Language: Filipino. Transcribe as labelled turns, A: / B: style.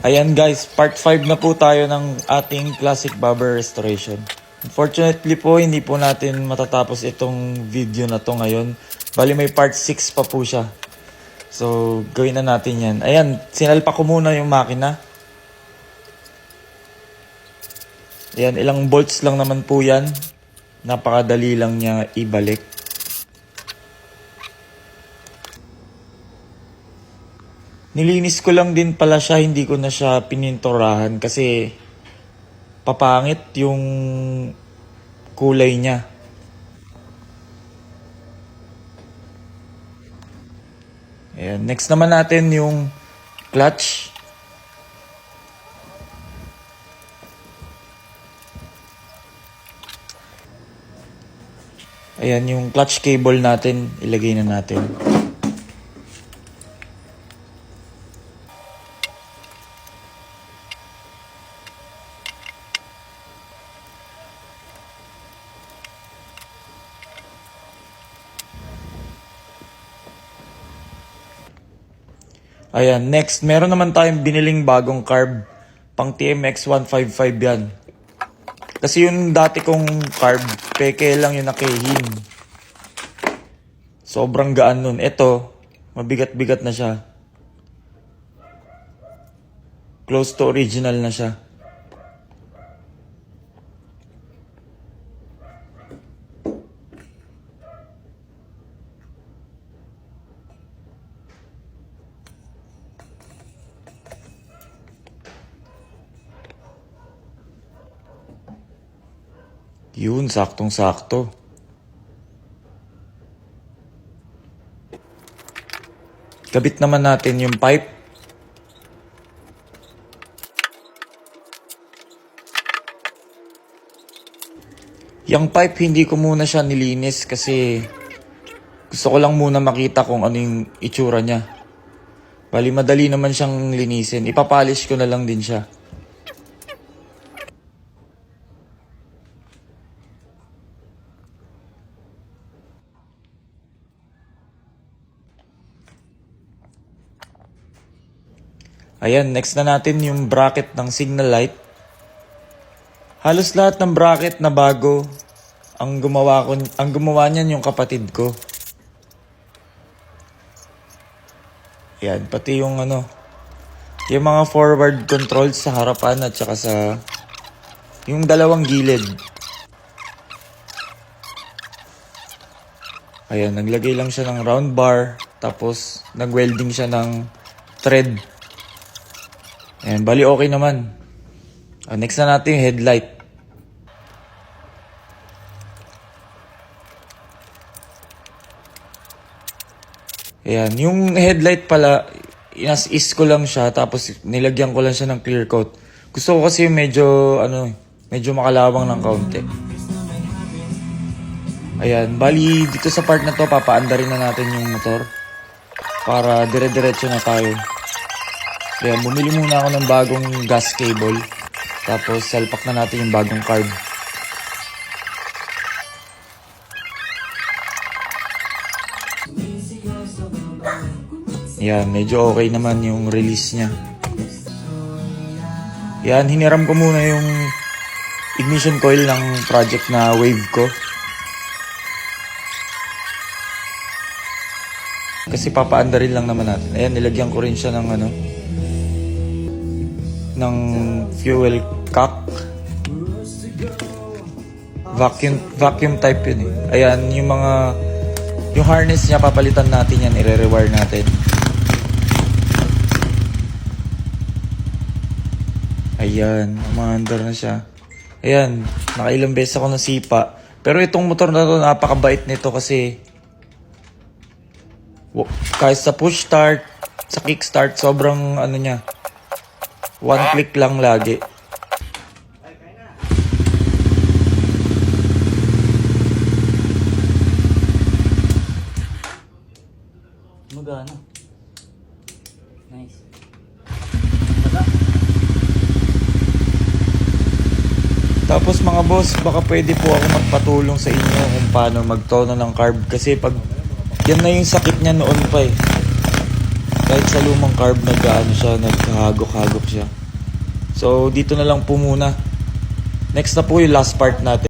A: Ayan guys, part 5 na po tayo ng ating classic bobber restoration. Unfortunately po, hindi po natin matatapos itong video na to ngayon. Bali may part 6 pa po siya. So, gawin na natin yan. Ayan, sinalpa ko muna yung makina. Ayan, ilang bolts lang naman po yan. Napakadali lang niya ibalik. Nilinis ko lang din pala siya, hindi ko na siya pininturahan kasi papangit yung kulay niya. Ayan, next naman natin yung clutch. Ayan, yung clutch cable natin, ilagay na natin. Ayan, next, meron naman tayong biniling bagong carb. Pang TMX 155 yan. Kasi yung dati kong carb, peke lang yung nakihin. Sobrang gaan nun. Ito, mabigat-bigat na siya. Close to original na siya. Yun, saktong-sakto. Kabit naman natin yung pipe. Yung pipe, hindi ko muna siya nilinis kasi gusto ko lang muna makita kung ano yung itsura niya. Bali, madali naman siyang linisin. Ipapolish ko na lang din siya. Ayan, next na natin yung bracket ng signal light. Halos lahat ng bracket na bago, ang gumawa niyan yung kapatid ko. Ayan, pati yung yung mga forward controls sa harapan at saka sa yung dalawang gilid. Ayan, naglagay lang siya ng round bar, tapos nag-welding siya ng thread. Ayan, bali okay naman. Next na natin yung headlight. Ayan, yung headlight pala, inas-is ko lang siya, tapos nilagyan ko lang siya ng clear coat. Gusto ko kasi medyo, medyo makalawang ng kaunti. Ayan, bali dito sa part na to, papaandarin na natin yung motor para dire-diretso na tayo. Ayan, bumili muna ako ng bagong gas cable. Tapos, salpak na natin yung bagong carb. Ayan, medyo okay naman yung release niya. Ayan, hiniram ko muna yung ignition coil ng project na wave ko. Kasi papaandarin lang naman natin. Ayan, nilagyan ko rin siya ng ng fuel cock. Vacuum type yun eh. Ayan, yung harness niya, papalitan natin yan, i-rewire natin. Ayan, umaandar na siya. Ayan, nakailang beses ako nasipa. Pero itong motor na to, napakabait nito kasi kahit sa push start, sa kick start, sobrang niya, one click lang lagi.
B: Magana. Nice.
A: Tapos mga boss, baka pwede po ako magpatulong sa inyo kung paano magtono ng carb. Kasi pag yan na yung sakit niya noon pa eh. Kahit sa lumang carb, naghahagok-hagok siya. So, dito na lang po muna. Next na po yung last part natin.